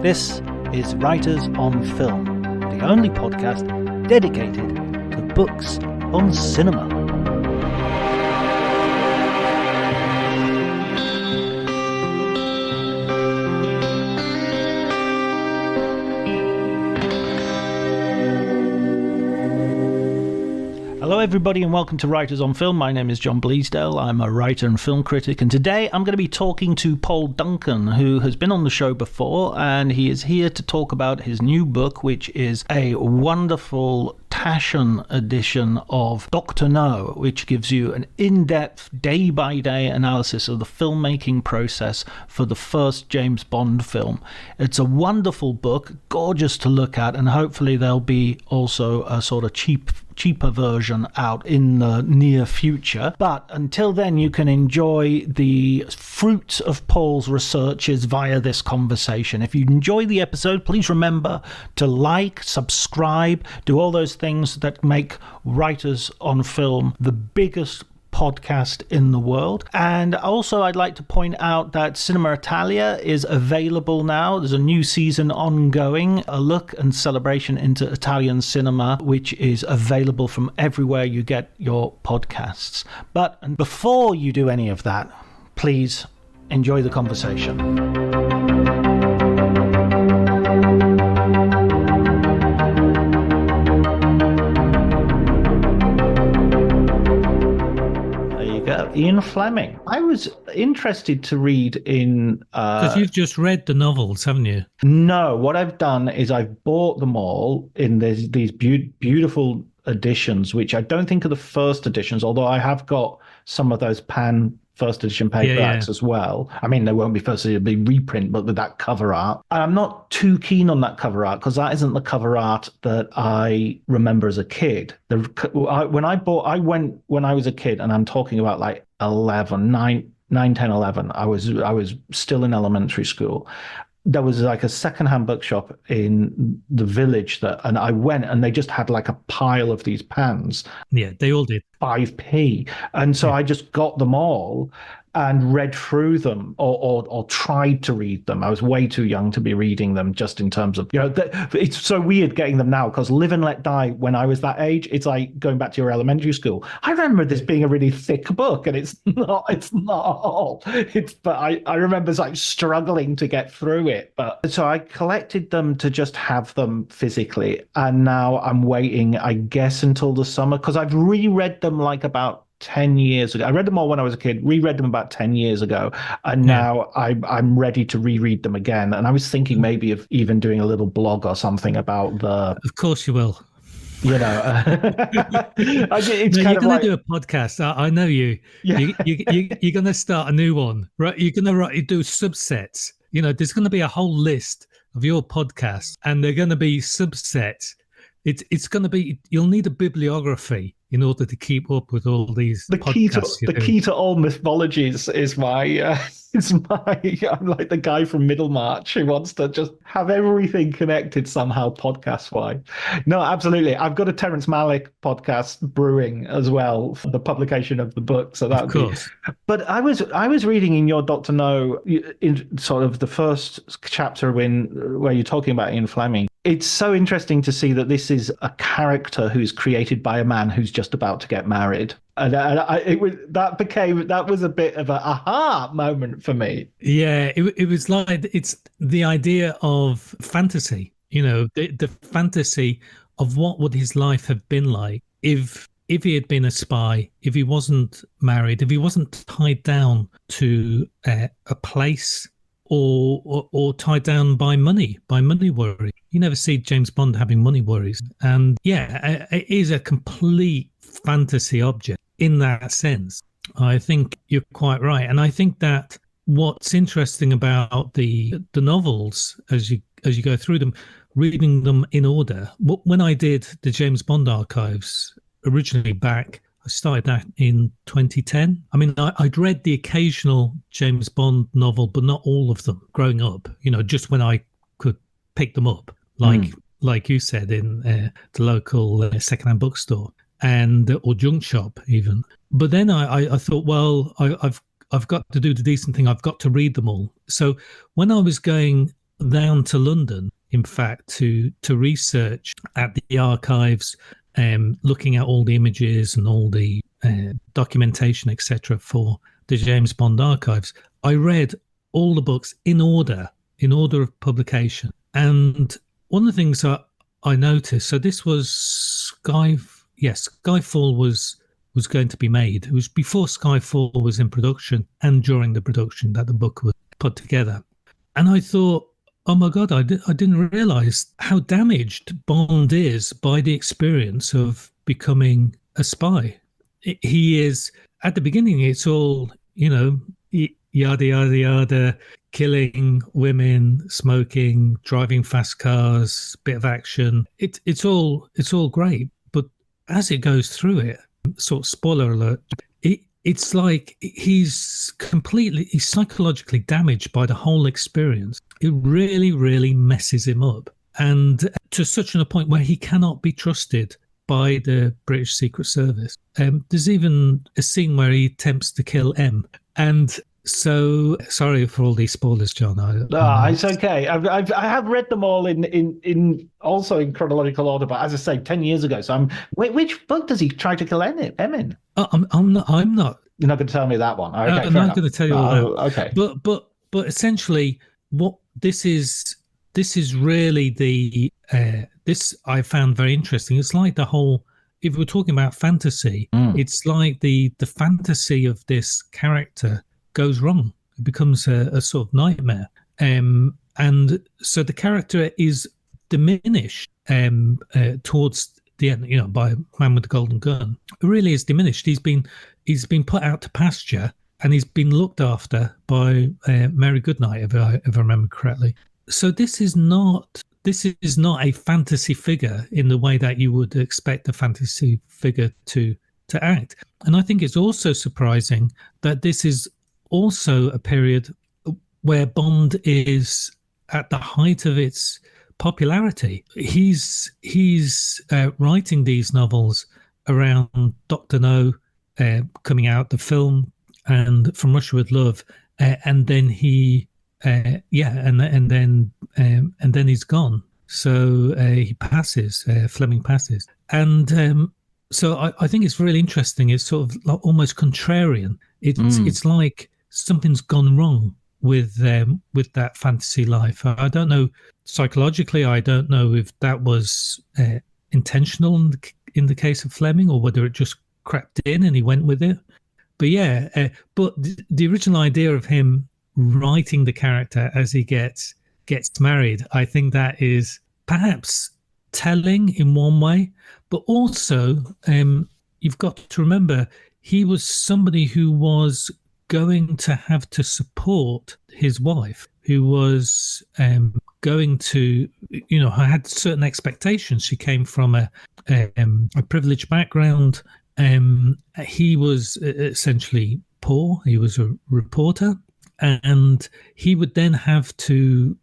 This is Writers on Film, the only podcast dedicated to books on cinema. Hello everybody and welcome to Writers on Film. My name is John Bleasdale. I'm a writer and film critic, and today I'm going to be talking to Paul Duncan, who has been on the show before, and he is here to talk about his new book, which is a wonderful Taschen edition of Dr. No, which gives you an in-depth, day-by-day analysis of the filmmaking process for the first James Bond film. It's a wonderful book, gorgeous to look at, and hopefully there'll be also a sort of cheaper version out in the near future. But until then, you can enjoy the fruits of Paul's researches via this conversation. If you enjoy the episode, please remember to like, subscribe, do all those things that make Writers on Film the biggest podcast in the world. And also I'd like to point out that Cinema Italia is available now. There's a new season ongoing, a look and celebration into Italian cinema, which is available from everywhere you get your podcasts. But before you do any of that, please enjoy the conversation. Ian Fleming. I was interested to read in... Because you've just read the novels, haven't you? No, what I've done is I've bought them all in these beautiful editions, which I don't think are the first editions, although I have got some of those first edition paperbacks as well. I mean, they won't be first edition, it'll be reprint, but with that cover art. And I'm not too keen on that cover art because that isn't the cover art that I remember as a kid. When I was a kid, and I'm talking about like 9, 10, 11, I was still in elementary school. There was like a secondhand bookshop in the village and I went, and they just had like a pile of these pans. Yeah, they all did. 5p. And so I just got them all and read through them or tried to read them. I was way too young to be reading them, just in terms of, it's so weird getting them now because Live and Let Die, when I was that age, it's like going back to your elementary school. I remember this being a really thick book, and it's not but I remember like struggling to get through it. But so I collected them to just have them physically. And now I'm waiting, I guess, until the summer, because I've reread them like about 10 years ago. I read them all when I was a kid, reread them about 10 years ago, and now I'm ready to reread them again. And I was thinking maybe of even doing a little blog or something about the... Of course you will. It's you're going to do a podcast. I know you. Yeah. You're going to start a new one, right? You're going to do subsets. There's going to be a whole list of your podcasts, and they're going to be subsets. It's going to be... You'll need a bibliography in order to keep up with all these podcasts. The key to all mythologies is my I'm like the guy from Middlemarch who wants to just have everything connected somehow podcast wise. No, absolutely. I've got a Terence Malick podcast brewing as well for the publication of the book. So that, of course. But I was reading in your Dr. No, in sort of the first chapter where you're talking about Ian Fleming. It's so interesting to see that this is a character who's created by a man who's just about to get married. And that was a bit of a aha moment for me. Yeah, it was like, it's the idea of fantasy, the fantasy of what would his life have been like if he had been a spy, if he wasn't married, if he wasn't tied down to a place or tied down by money worry. You never see James Bond having money worries. And yeah, it is a complete fantasy object in that sense. I think you're quite right. And I think that what's interesting about the novels as you go through them, reading them in order. When I did the James Bond archives originally back, I started that in 2010. I mean, I'd read the occasional James Bond novel, but not all of them growing up, just when I could pick them up, like you said, in the local secondhand bookstore or junk shop even. But then I thought, well, I've got to do the decent thing. I've got to read them all. So when I was going down to London, in fact, to research at the archives, looking at all the images and all the documentation, etc., for the James Bond archives. I read all the books in order of publication. And one of the things I noticed, so this was Skyfall was going to be made. It was before Skyfall was in production and during the production that the book was put together. And I thought, oh my God, I didn't realize how damaged Bond is by the experience of becoming a spy. He is, at the beginning, it's all, yada, yada, yada, killing women, smoking, driving fast cars, bit of action. It's all great. But as it goes through it, sort of spoiler alert, it's like he's psychologically damaged by the whole experience. It really, really messes him up. And to such a point where he cannot be trusted by the British Secret Service. There's even a scene where he attempts to kill M. And so, sorry for all these spoilers, John. It's okay. I have read them all in also in chronological order, but as I say, 10 years ago. So which book does he try to kill M in? I'm not. You're not going to tell me that one. Okay, I'm not going to tell you all that. Okay. But essentially, what this is really the this I found very interesting. It's like the whole. If we're talking about fantasy, it's like the fantasy of this character goes wrong. It becomes a sort of nightmare. And so the character is diminished towards the end, by Man with the Golden Gun. It really is diminished. He's been put out to pasture and he's been looked after by Mary Goodnight, if I remember correctly. So this is not a fantasy figure in the way that you would expect a fantasy figure to act. And I think it's also surprising that this is also a period where Bond is at the height of its popularity. He's writing these novels around Dr. No coming out, the film, and From Russia with Love, and then he and then he's gone. So he passes. Fleming passes, and so I think it's really interesting. It's sort of like almost contrarian. It's like something's gone wrong with that fantasy life. I don't know psychologically. I don't know if that was intentional in the case of Fleming, or whether it just crept in and he went with it. But yeah, but the original idea of him writing the character as he gets married, I think that is perhaps telling in one way, but also you've got to remember he was somebody who was going to have to support his wife, who was going to, had certain expectations. She came from a privileged background. He was essentially poor. He was a reporter, and he would then have to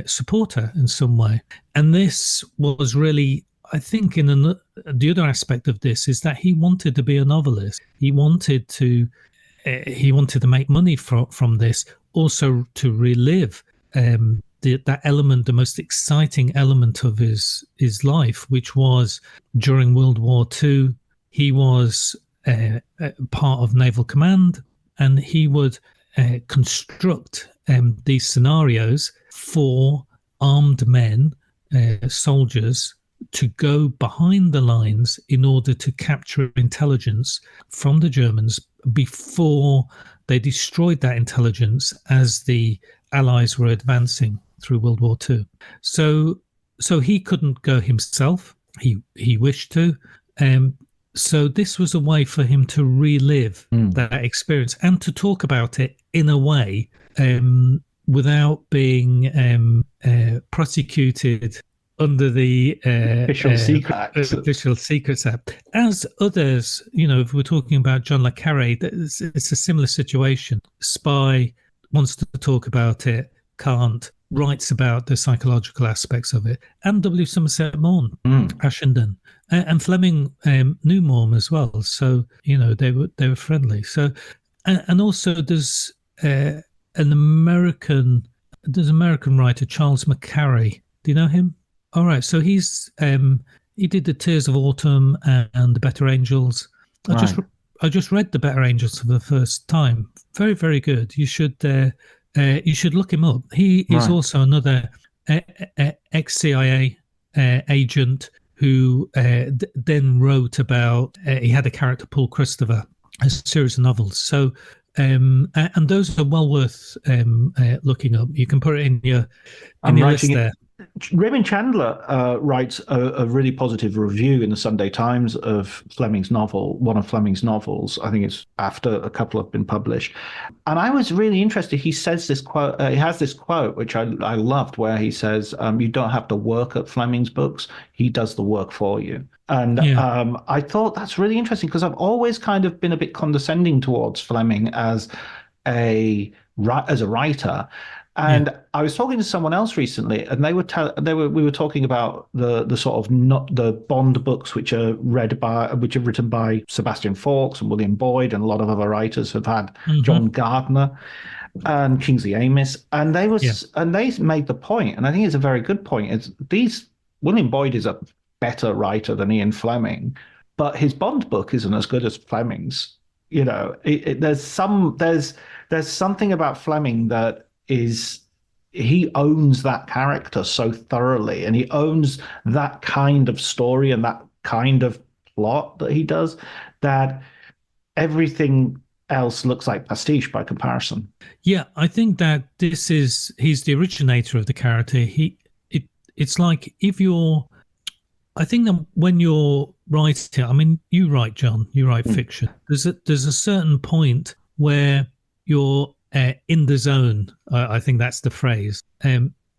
support her in some way. And this was really, I think, the other aspect of this is that he wanted to be a novelist. He wanted to make money from this, also to relive that element, the most exciting element of his life, which was during World War II. He was part of Naval Command, and he would construct these scenarios for armed men, soldiers, to go behind the lines in order to capture intelligence from the Germans before they destroyed that intelligence as the Allies were advancing through World War II. So he couldn't go himself. He wished to. So this was a way for him to relive that experience and to talk about it in a way without being prosecuted under the Official Secrets Act. As others, if we're talking about John le Carré, it's a similar situation. Spy wants to talk about it, can't, writes about the psychological aspects of it. And W. Somerset Maugham, Ashenden, and Fleming knew Maugham as well. So, they were friendly. So, and also there's an American there's an American writer, Charles McCarry. Do you know him? All right, so he did the Tears of Autumn and the Better Angels. Right. I just read the Better Angels for the first time. Very very good. You should look him up. He is Right. also another ex CIA agent who then wrote about. He had a character, Paul Christopher, a series of novels. So, and those are well worth looking up. You can put it in I'm your writing list it. there. Raymond Chandler writes a really positive review in the Sunday Times of Fleming's novel, one of Fleming's novels. I think it's after a couple have been published. And I was really interested. He says this quote, he has this quote, which I loved, where he says, you don't have to work at Fleming's books. He does the work for you. And Yeah, I thought that's really interesting because I've always kind of been a bit condescending towards Fleming as a writer. yeah. And I was talking to someone else recently, and we were talking about the sort of not the Bond books, which are written by Sebastian Faulks and William Boyd, and a lot of other writers have had Hmm. John Gardner and Kingsley Amis, Yeah, and they made the point, and I think it's a very good point. Is these William Boyd is a better writer than Ian Fleming, but his Bond book isn't as good as Fleming's. There's something about Fleming that is he owns that character so thoroughly, and he owns that kind of story and that kind of plot that he does, that everything else looks like pastiche by comparison. yeah. I think that he's the originator of the character. It's like if you're. I think that when you're writing, I mean, you write, John, you write Mm. fiction. There's a certain point where you're in the zone. I think that's the phrase.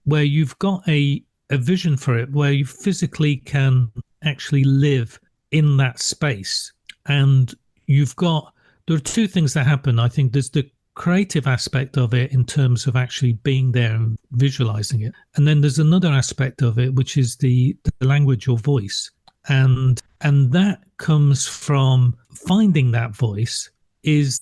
Where you've got a vision for it, where you physically can actually live in that space, and there are two things that happen. I think there's the creative aspect of it in terms of actually being there and visualizing it, and then there's another aspect of it which is the language or voice, and that comes from finding that voice is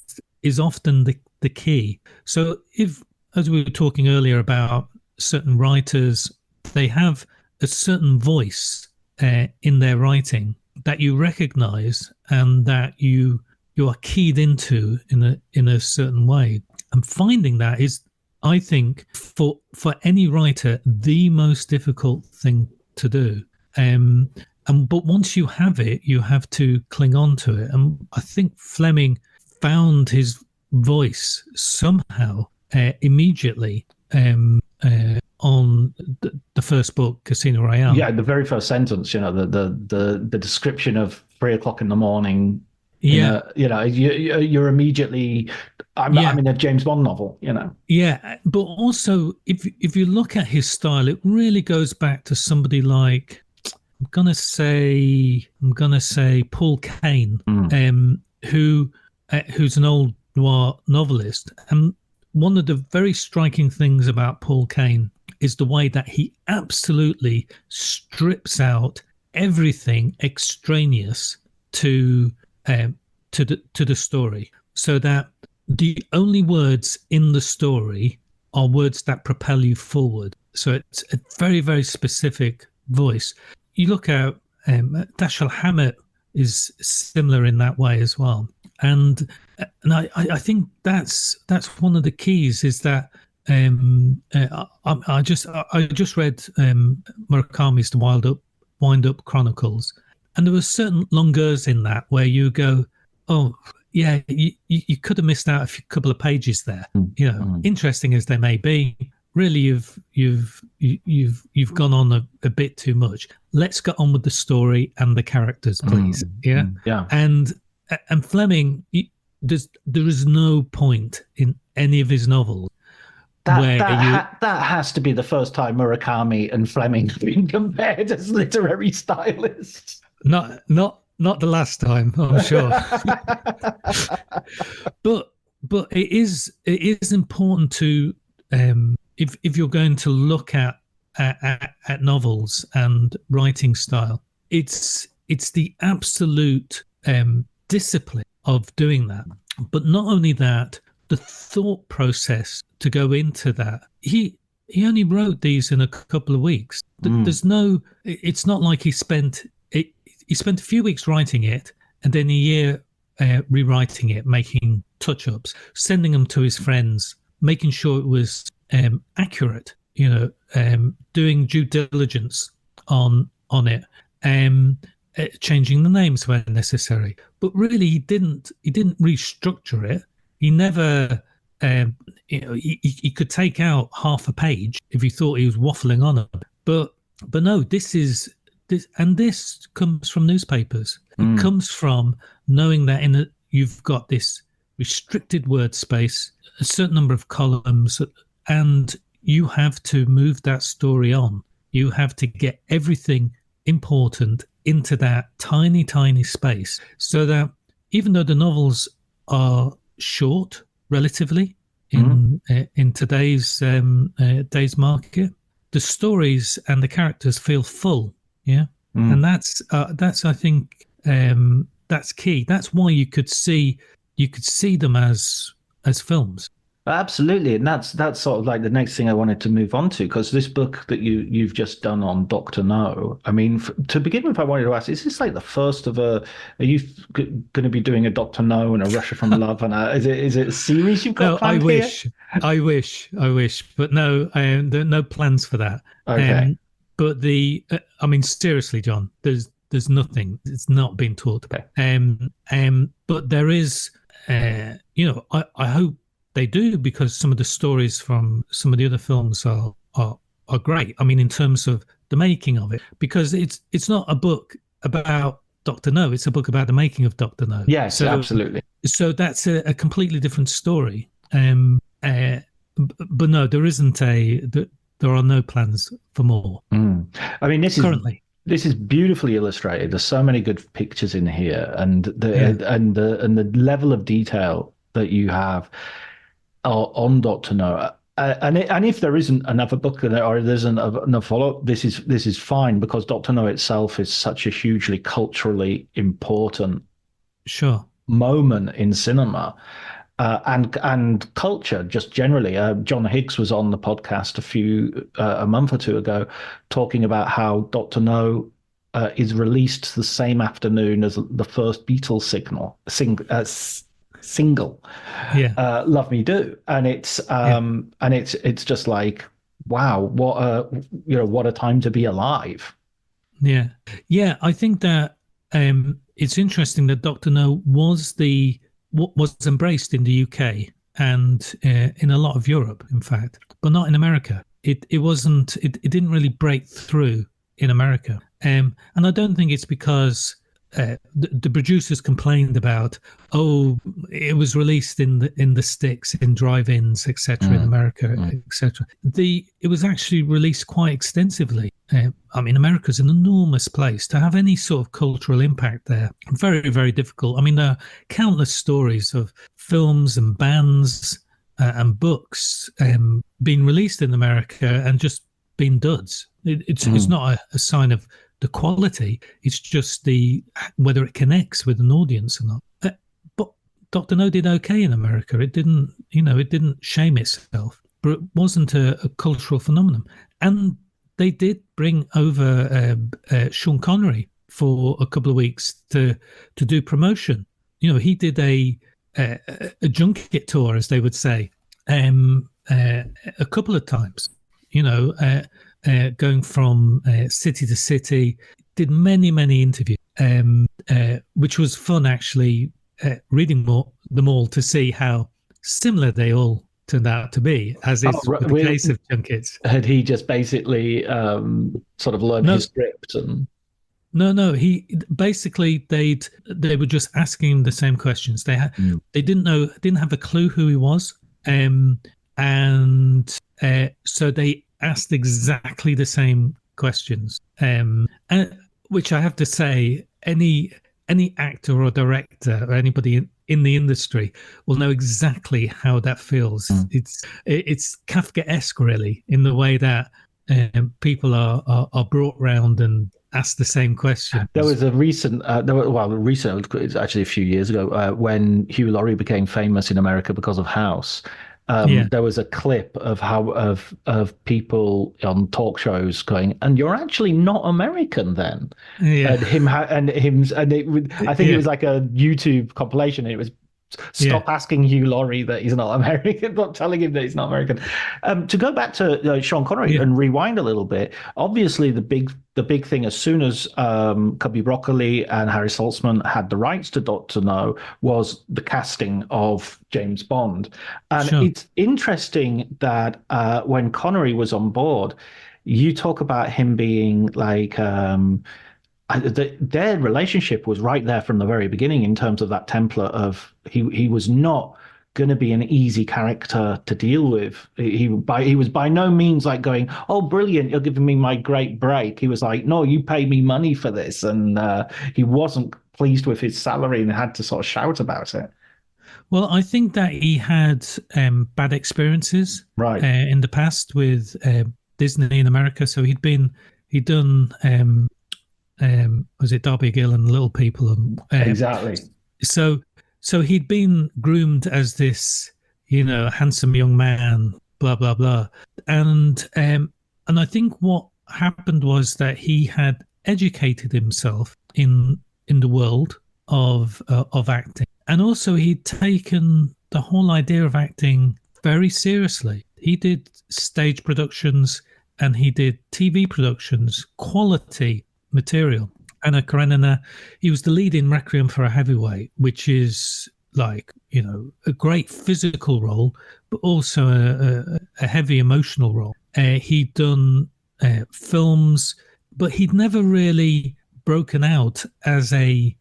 often the key. So if, as we were talking earlier about certain writers, they have a certain voice in their writing that you recognize and that you are keyed into in a certain way, and finding that is, I think, for any writer, the most difficult thing to do. But once you have it, you have to cling on to it. And I think Fleming found his voice somehow immediately on the first book, Casino Royale. Yeah, the very first sentence, the description of 3 o'clock in the morning. Yeah, You're immediately. I'm yeah, in a James Bond novel. yeah. But also, if you look at his style, it really goes back to somebody like I'm gonna say Paul Kane, Mm. who's an old noir novelist. And one of the very striking things about Paul Kane is the way that he absolutely strips out everything extraneous to the story, so that the only words in the story are words that propel you forward. So it's a very very specific voice. You look at Dashiell Hammett is similar in that way as well, and I think that's one of the keys is that I just read Murakami's The Wind Up Chronicles, and there were certain longueurs in that where you go, oh yeah, you could have missed out a couple of pages there. Interesting as they may be, really you've gone on a bit too much. Let's get on with the story and the characters, please. Yeah. And Fleming, there is no point in any of his novels where That has to be the first time Murakami and Fleming have been compared as literary stylists. not the last time, I'm sure. but it is important to if you're going to look at novels and writing style, it's the absolute discipline of doing that. But not only that, the thought process to go into that. he only wrote these in a couple of weeks. There's no. It's not like he spent it. He spent a few weeks writing it, and then a year rewriting it, making touch-ups, sending them to his friends, making sure it was accurate. Doing due diligence on it, changing the names where necessary. But really, he didn't restructure it. He never. He could take out half a page if he thought he was waffling on it. But no, this comes from newspapers. It comes from knowing that you've got this restricted word space, a certain number of columns, and you have to move that story on. You have to get everything important into that tiny, tiny space, so that even though the novels are short, relatively, in today's market, the stories and the characters feel full. Yeah, and that's I think that's key. That's why you could see them as films. Absolutely, and that's sort of like the next thing I wanted to move on to, because this book that you've just done on Doctor No. I mean, to begin with, I wanted to ask: is this like the first of a? Are you going to be doing a Doctor No and a Russia from Love? And is it a series you've got No, planned I wish, but no, there are no plans for that. Okay. But I mean, seriously, John, there's nothing. It's not been talked about. But there is, I hope they do, because some of the stories from some of the other films are great. I mean, in terms of the making of it, because it's not a book about Doctor No. It's a book about the making of Doctor No. Yes, absolutely. So that's a completely different story. But no, there isn't there are no plans for more. I mean, this is beautifully illustrated. There's so many good pictures in here, and the level of detail that you have on Doctor No. And if there isn't another book or there isn't a follow-up, this is fine, because Doctor No itself is such a hugely culturally important moment in cinema. And culture just generally. John Higgs was on the podcast a month or two ago, talking about how Doctor No is released the same afternoon as the first Beatles single, "Love Me Do," and it's just like, wow, what a time to be alive. Yeah. I think that it's interesting that Doctor No was embraced in the UK and in a lot of Europe, in fact, but not in America. It wasn't. It didn't really break through in America, and I don't think it's because the producers complained about, it was released in the sticks, in drive-ins, etc., in America, etc. It was actually released quite extensively. I mean, America's an enormous place. To have any sort of cultural impact there, very, very difficult. I mean, there are countless stories of films and bands and books being released in America and just being duds. It's not a sign of the quality. It's just whether it connects with an audience or not. But Doctor No did okay in America. It didn't shame itself, but it wasn't a cultural phenomenon. And they did bring over Sean Connery for a couple of weeks to do promotion. He did a junket tour, as they would say, a couple of times. Going from city to city, did many interviews, which was fun, actually, reading them all to see how similar they all turned out to be, as is the case of junkets. Had he just basically sort of learned his script? No. He basically they were just asking him the same questions. They didn't have a clue who he was, and so they asked exactly the same questions, which I have to say, any actor or director or anybody in the industry will know exactly how that feels. It's Kafkaesque, really, in the way that people are brought round and asked the same question. There was a recent, it's actually a few years ago, when Hugh Laurie became famous in America because of House. Yeah. There was a clip of how of people on talk shows going, and you're actually not American then, Yeah. and him and it would, I think it Yeah. was like a YouTube compilation. And it was Yeah. stop asking Hugh Laurie that he's not American, not telling him that he's not American. To go back to Sean Connery Yeah. and rewind a little bit, obviously the big thing as soon as Cubby Broccoli and Harry Saltzman had the rights to Doctor No was the casting of James Bond, and Sure. it's interesting that when Connery was on board, you talk about him being like. Their relationship was right there from the very beginning in terms of that template of he was not going to be an easy character to deal with. He was by no means like going, oh, brilliant, you're giving me my great break. He was like, no, you pay me money for this, and he wasn't pleased with his salary and had to sort of shout about it. Well, I think that he had bad experiences Right, in the past with Disney in America. So he'd done was it Derby Gill and Little People, and exactly. so so he'd been groomed as this, handsome young man, blah blah blah, and I think what happened was that he had educated himself in the world of acting, and also he'd taken the whole idea of acting very seriously. He did stage productions and he did TV productions, quality material. Anna Karenina, he was the lead in Requiem for a Heavyweight, which is like, a great physical role, but also a heavy emotional role. He'd done films, but he'd never really broken out as an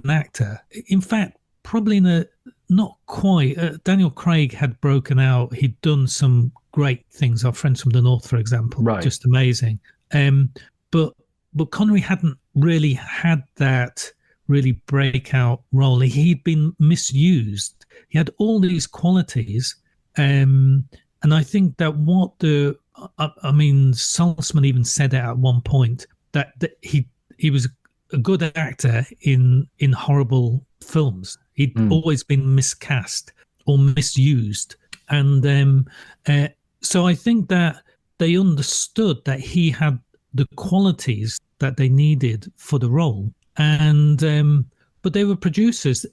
actor. In fact, probably not quite. Daniel Craig had broken out. He'd done some great things. Our Friends from the North, for example, Right. just amazing. But Connery hadn't really had that really breakout role. He'd been misused. He had all these qualities, and I think that I mean, Saltzman even said it at one point that he was a good actor in horrible films. He'd Mm. always been miscast or misused, and so I think that they understood that he had the qualities that they needed for the role, and but they were producers.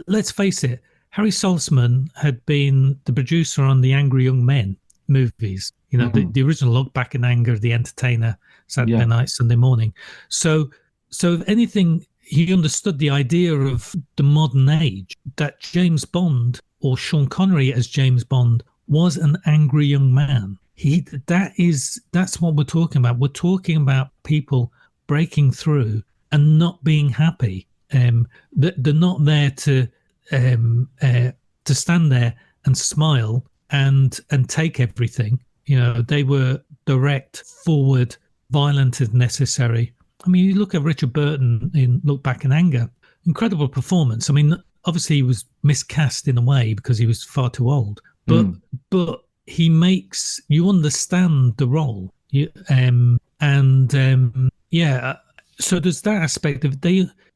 Let's face it, Harry Saltzman had been the producer on the Angry Young Men movies. The original Look Back in Anger, The Entertainer, Saturday Yeah. Night, Sunday Morning. So if anything, he understood the idea of the modern age, that James Bond or Sean Connery as James Bond was an angry young man. That's what we're talking about. We're talking about people breaking through and not being happy. They're not there to stand there and smile and take everything. They were direct, forward, violent if necessary. I mean, you look at Richard Burton in Look Back in Anger, incredible performance. I mean, obviously he was miscast in a way because he was far too old, but he makes you understand the role. So there's that aspect of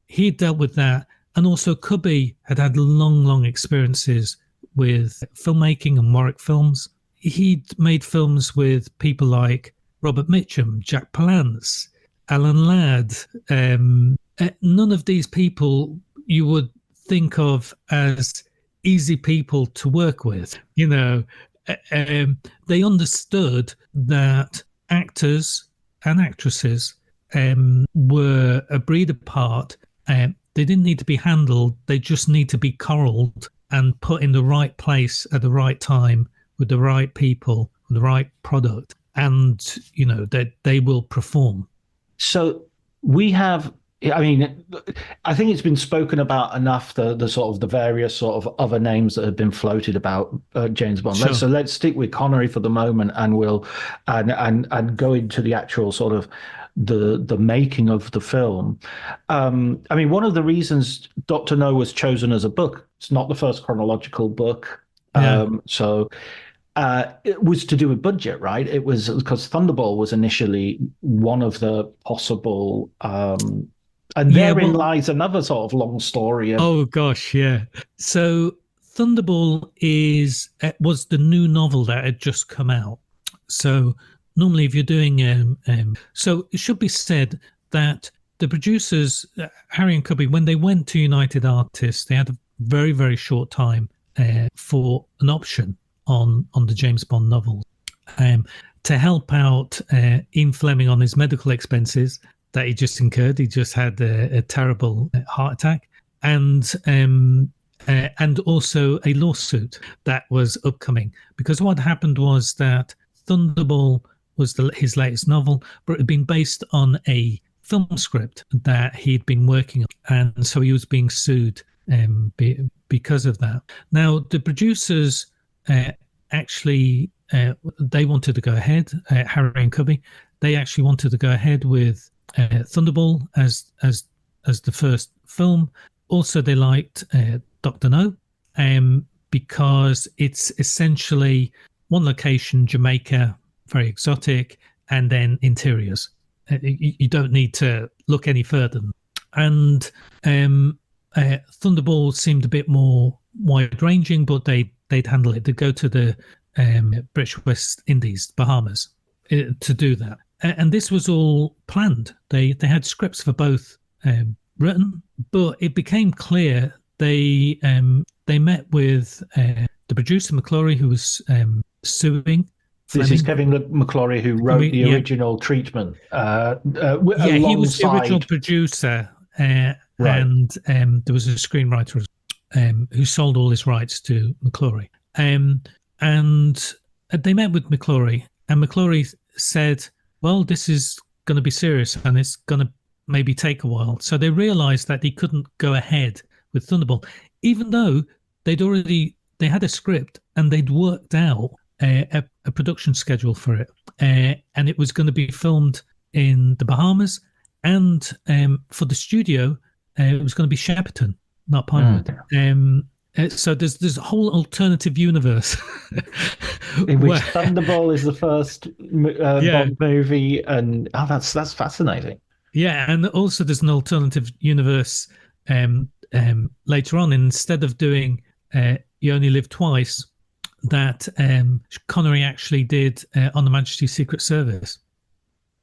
he dealt with that, and also Cubby had long experiences with filmmaking and Warwick Films. He'd made films with people like Robert Mitchum, Jack Palance, Alan Ladd. None of these people you would think of as easy people to work with. They understood that actors and actresses were a breed apart. They didn't need to be handled. They just need to be corralled and put in the right place at the right time with the right people, with the right product, and that they will perform. So we have, I mean, I think it's been spoken about enough, the sort of the various sort of other names that have been floated about James Bond. Sure. Let's stick with Connery for the moment, and we'll and go into the actual sort of the making of the film. I mean, one of the reasons Doctor No was chosen as a book, it's not the first chronological book. Yeah. It was to do with budget, right? It was because Thunderball was initially one of the possible, and Yeah. therein Well. lies another sort of long story of, Oh gosh. Yeah. So Thunderball was the new novel that had just come out. So normally, if you're doing, so it should be said that the producers, Harry and Cubby, when they went to United Artists, they had a very, very short time for an option on the James Bond novel to help out Ian Fleming on his medical expenses that he just incurred. He just had a terrible heart attack, and also a lawsuit that was upcoming. Because what happened was that Thunderball was his latest novel, but it had been based on a film script that he'd been working on, and so he was being sued because of that. Now, the producers actually they wanted to go ahead. Harry and Cubby, they actually wanted to go ahead with Thunderball as the first film. Also, they liked Dr. No, because it's essentially one location, Jamaica, very exotic, and then interiors. You don't need to look any further. And Thunderball seemed a bit more wide-ranging, but they'd handle it. They'd go to the British West Indies, Bahamas, to do that. And this was all planned. They had scripts for both written, but it became clear they met with the producer, McClory, who was suing Fleming. This is Kevin McClory, who wrote the original treatment. He was the original producer, right. And there was a screenwriter who sold all his rights to McClory. And they met with McClory, and McClory said, well, this is going to be serious, and it's going to maybe take a while. So they realised that they couldn't go ahead with Thunderball, even though they had a script and they'd worked out a production schedule for it, and it was going to be filmed in the Bahamas, and for the studio it was going to be Shepperton, not Pinewood. So there's a whole alternative universe in which Thunderball is the first Bond movie, and that's fascinating. Yeah, and also there's an alternative universe later on. Instead of doing You Only Live Twice, that Connery actually did on the Majesty's Secret Service.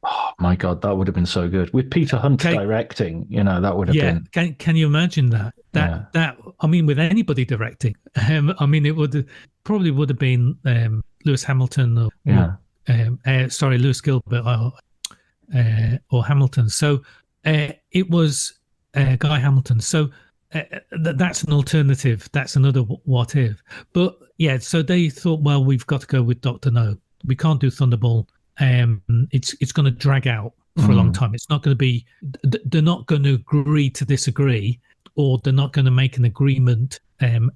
Oh my God, that would have been so good with Peter Hunt directing. That would have been. Can you imagine that? That I mean, with anybody directing, I mean, it probably would have been Lewis Hamilton or Lewis Gilbert or Hamilton. So it was Guy Hamilton. So that's an alternative. That's another what if. But yeah, so they thought, well, we've got to go with Dr. No. We can't do Thunderball. It's going to drag out for a long time. It's not going to be. They're not going to agree to disagree, or they're not going to make an agreement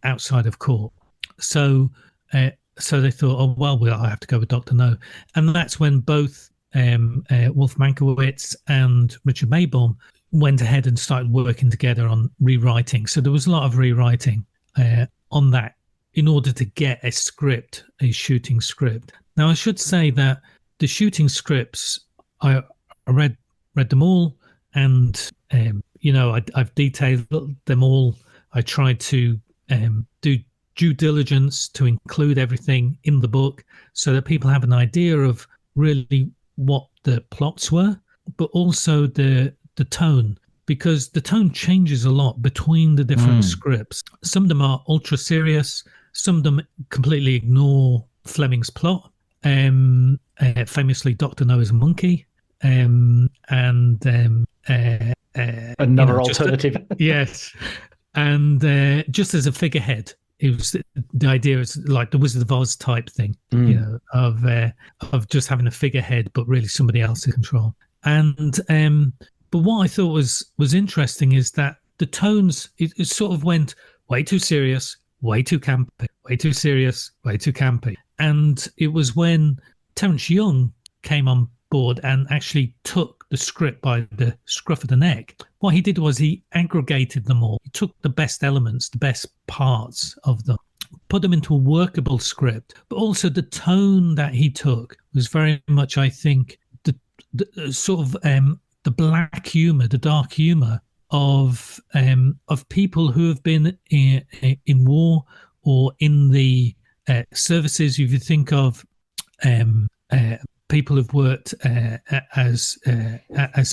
outside of court. So they thought, oh well, I have to go with Dr. No, and that's when both Wolf Mankiewicz and Richard Maybaum went ahead and started working together on rewriting. So there was a lot of rewriting on that in order to get a script, a shooting script. Now, I should say that the shooting scripts, I read them all, and I've detailed them all. I tried to do due diligence to include everything in the book so that people have an idea of really what the plots were, but also the tone, because the tone changes a lot between the different scripts. Some of them are ultra serious, some of them completely ignore Fleming's plot. Famously, Dr. No is a monkey, and another alternative. Yes, and just as a figurehead, it was the idea is like the Wizard of Oz type thing, of just having a figurehead, but really somebody else in control. And but what I thought was interesting is that the tones it sort of went way too serious, way too campy, way too serious, way too campy. And it was when Terence Young came on board and actually took the script by the scruff of the neck. What he did was he aggregated them all. He took the best elements, the best parts of them, put them into a workable script. But also the tone that he took was very much, I think, the sort of the black humor, the dark humor of people who have been in war or in the services. If you think of people who've worked as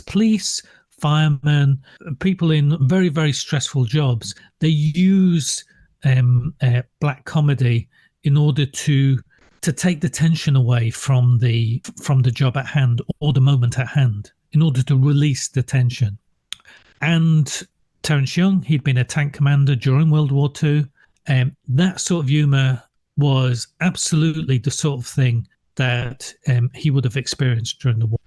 police, firemen, people in very, very stressful jobs, they use black comedy in order to take the tension away from the job at hand or the moment at hand, in order to release the tension. And Terence Young, he'd been a tank commander during World War II. That sort of humour was absolutely the sort of thing that he would have experienced during the war.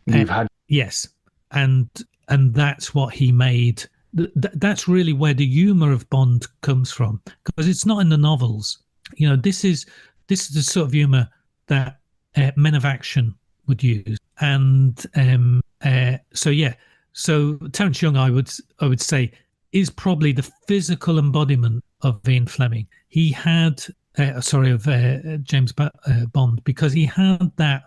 Yes, and that's what he made. That's really where the humour of Bond comes from, because it's not in the novels. This is the sort of humour that men of action would use. And so Terence Young, I would say, is probably the physical embodiment of Ian Fleming. He had of James Bond, because he had that.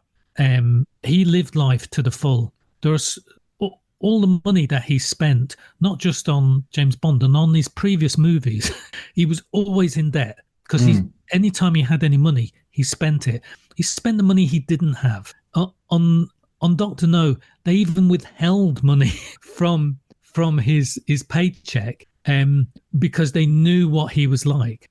He lived life to the full. There's all the money that he spent, not just on James Bond and on his previous movies. He was always in debt, because anytime he had any money, he spent it. He spent the money he didn't have. On Dr. No, they even withheld money from his paycheck because they knew what he was like.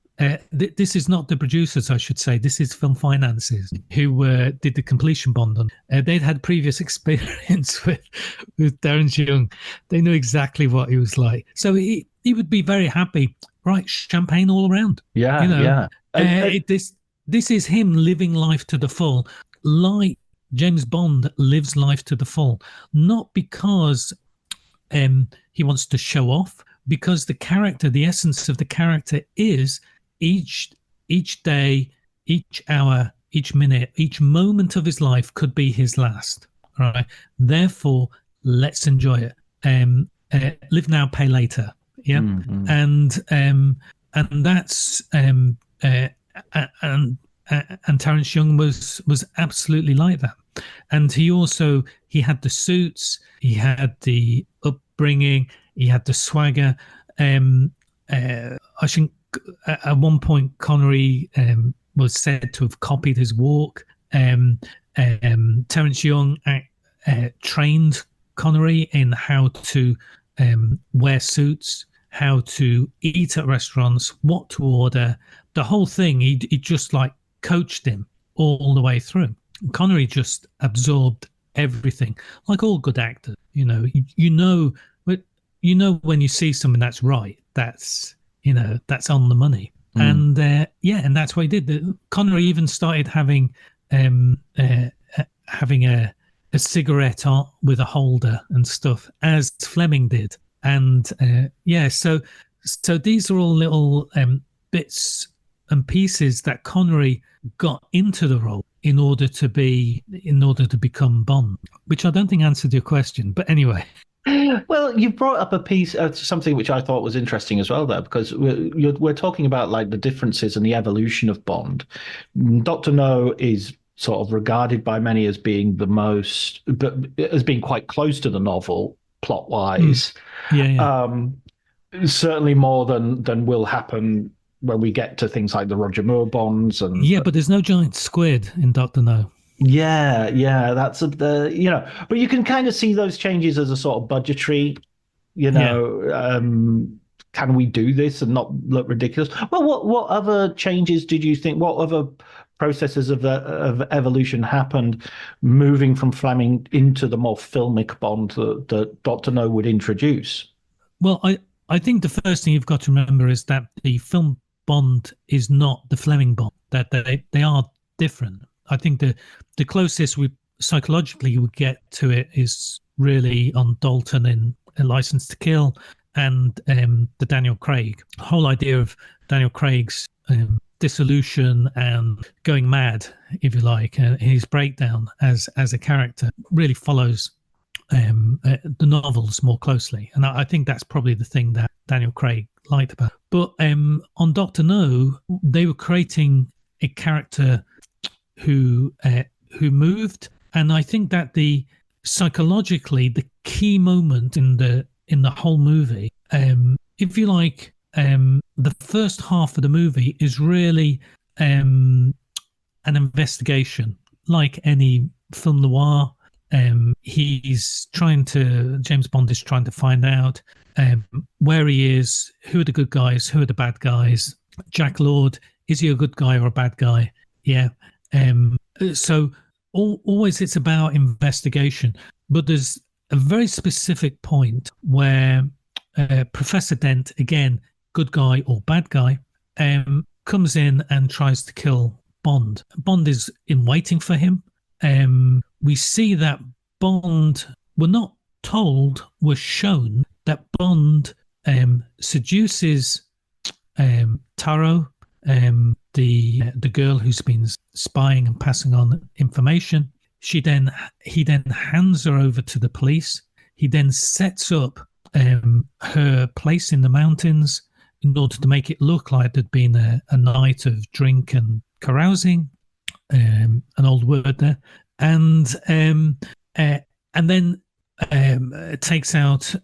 This is not the producers, I should say. This is film finances who did the completion bond on. They'd had previous experience with Terence Young. They knew exactly what he was like. So he would be very happy. Right, champagne all around. Yeah. This is him living life to the full, like James Bond lives life to the full. Not because he wants to show off, because the character, the essence of the character is each day, each hour, each minute, each moment of his life could be his last. Right. Therefore, let's enjoy it. Live now, pay later. Yeah. Mm-hmm. And that's and Terence Young was absolutely like that. And he had the suits, he had the upbringing, he had the swagger. I think at one point Connery was said to have copied his walk. Terence Young trained Connery in how to wear suits, how to eat at restaurants, what to order, the whole thing. He just like coached him all the way through. Connery just absorbed everything, like all good actors. You know when you see something that's right, that's on the money. And and that's what he did. Connery even started having a cigarette with a holder and stuff, as Fleming did. And so these are all little bits and pieces that Connery got into the role in order to become Bond, which I don't think answered your question, but anyway. Well, you brought up a piece of something which I thought was interesting as well, there, because we're talking about like the differences and the evolution of Bond. Dr. No is sort of regarded by many as being as being quite close to the novel plot-wise. Certainly more than will happen when we get to things like the Roger Moore Bonds. But there's no giant squid in Dr. No. Yeah, that's but you can kind of see those changes as a sort of budgetary, can we do this and not look ridiculous? Well, what other changes did you think, what other processes of evolution happened moving from Fleming into the more filmic Bond that Dr. No would introduce? Well, I think the first thing you've got to remember is that the film Bond is not the Fleming Bond, that they are different. I think the closest we psychologically would get to it is really on Dalton in A License to Kill and the Daniel Craig. The whole idea of Daniel Craig's dissolution and going mad, if you like, his breakdown as a character really follows the novels more closely. And I think that's probably the thing that Daniel Craig liked about it. But on Dr. No, they were creating a character who moved, and I think that psychologically the key moment in the whole movie, if you like, the first half of the movie is really um, an investigation, like any film noir. James Bond is trying to find out where he is, who are the good guys, who are the bad guys. Jack Lord, is he a good guy or a bad guy? Yeah. So always it's about investigation, but there's a very specific point where Professor Dent, again, good guy or bad guy, comes in and tries to kill Bond. Bond is in waiting for him. We see that Bond, we're not told, we're shown that Bond seduces Taro, the girl who's been spying and passing on information. He then hands her over to the police. He then sets up her place in the mountains in order to make it look like there'd been a night of drink and carousing, an old word there, and then takes out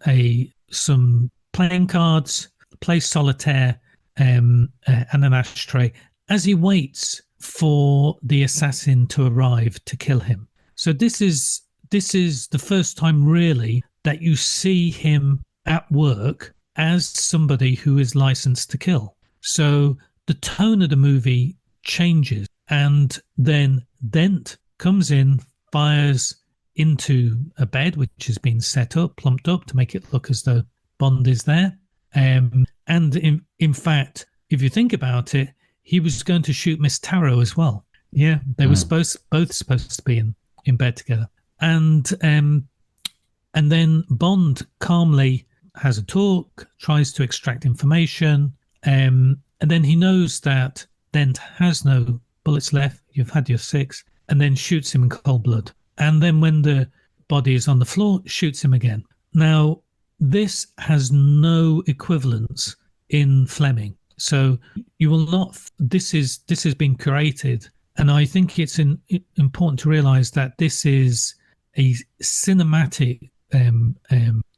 some playing cards, plays solitaire, and an ashtray as he waits for the assassin to arrive to kill him. So this is the first time really that you see him at work as somebody who is licensed to kill. So the tone of the movie changes, and then Dent comes in, fires into a bed which has been set up, plumped up to make it look as though Bond is there. And in fact, if you think about it, he was going to shoot Miss Taro as well. Yeah, they were both supposed to be in bed together. And then Bond calmly has a talk, tries to extract information, and then he knows that Dent has no bullets left. You've had your 6, and then shoots him in cold blood. And then when the body is on the floor, shoots him again. Now, this has no equivalence in Fleming. So you will not. This has been curated, and I think it's important to realise that this is a cinematic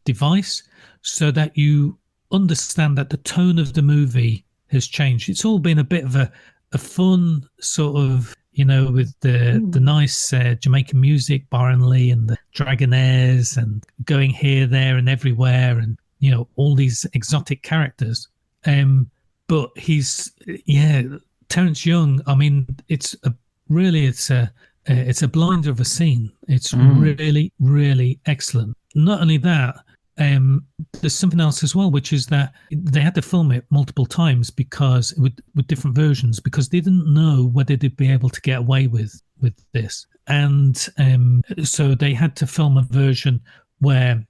device, so that you understand that the tone of the movie has changed. It's all been a bit of a fun sort of, with the nice Jamaican music, Byron Lee and the Dragonaires, and going here, there, and everywhere, and all these exotic characters. But Terence Young. I mean, it's a blinder of a scene. It's really, really excellent. Not only that, there's something else as well, which is that they had to film it multiple times because with different versions, because they didn't know whether they'd be able to get away with this, and so they had to film a version where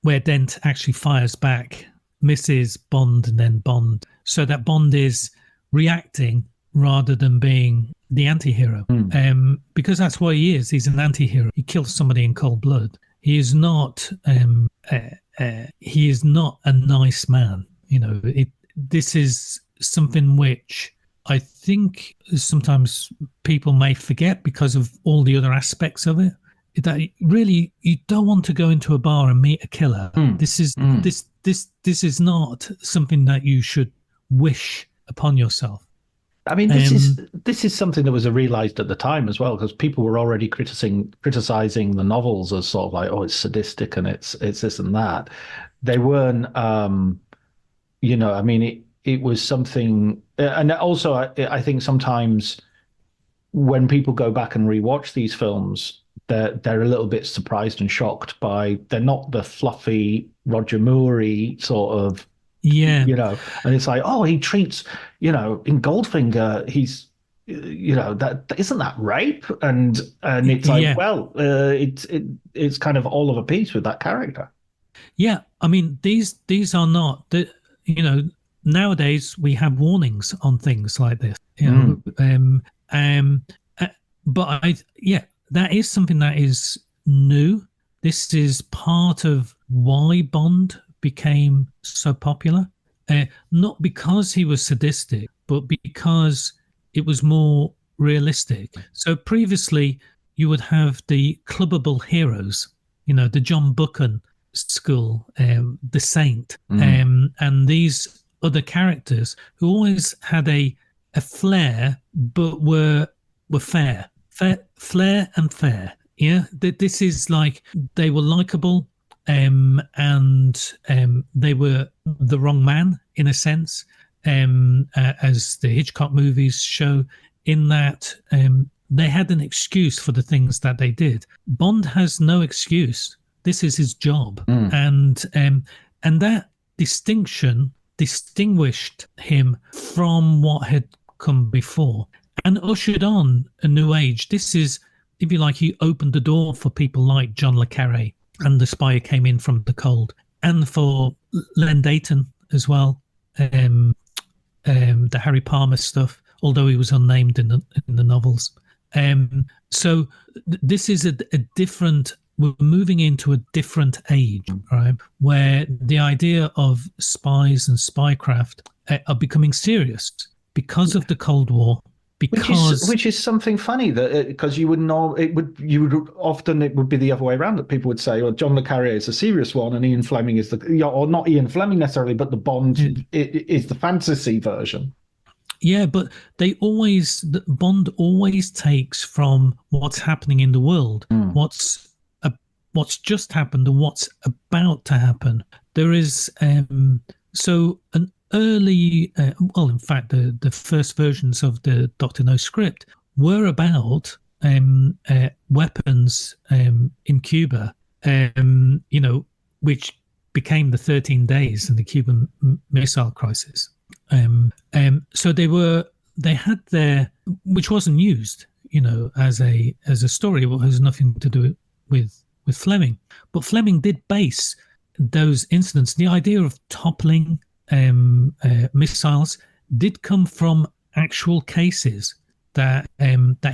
Dent actually fires back, misses Bond, and then Bond, so that Bond is reacting rather than being the anti-hero. Because that's what he is. He's an anti-hero. He kills somebody in cold blood. He is not a nice man. This is something which I think sometimes people may forget because of all the other aspects of it. That really, you don't want to go into a bar and meet a killer. This is not something that you should wish upon yourself. I mean, this is something that was realized at the time as well, because people were already criticizing the novels as sort of like, oh, it's sadistic and it's this and that. They weren't, I mean, it was something, and also I think sometimes when people go back and rewatch these films, they're a little bit surprised and shocked by, they're not the fluffy Roger Moore-y sort of. Yeah, and it's like, oh, he treats, in Goldfinger, he's, that isn't that rape, and it's like, well, it's kind of all of a piece with that character. Yeah, I mean, these are not the, nowadays we have warnings on things like this, but that is something that is new. This is part of why Bond became so popular, not because he was sadistic, but because it was more realistic. So previously you would have the clubbable heroes, the John Buchan school, the Saint, and these other characters who always had a flair, but were fair, flair and fair. Yeah, this is like they were likable, and they were the wrong man in a sense, as the Hitchcock movies show. In that they had an excuse for the things that they did. Bond has no excuse. This is his job, and that distinction distinguished him from what had come before and ushered on a new age. This is, if you like, he opened the door for people like John le Carré and The Spy Who Came In From the Cold, and for Len Deighton as well, the Harry Palmer stuff, although he was unnamed in the novels. So this is a different, we're moving into a different age, right, where the idea of spies and spycraft are becoming serious because of the Cold War. Which is something funny, that because you would know it would be the other way around, that people would say, well, John le Carré is a serious one and Ian Fleming is or not Ian Fleming necessarily, but the Bond is the fantasy version. Yeah, but Bond always takes from what's happening in the world, what's just happened and what's about to happen. There is so an early, in fact, the first versions of the Dr. No script were about weapons in Cuba, which became the 13 Days and the Cuban Missile Crisis. So they had their, which wasn't used, as a story. It has nothing to do with Fleming, but Fleming did base those incidents. The idea of toppling missiles did come from actual cases that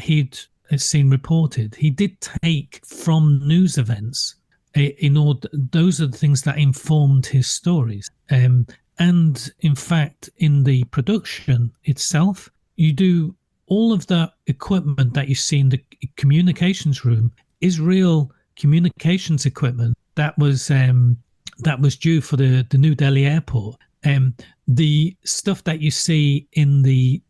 he'd seen reported. He did take from news events in order. Those are the things that informed his stories. And in fact, in the production itself, you do all of that equipment that you see in the communications room is real communications equipment that was due for the New Delhi airport. The stuff that you see in the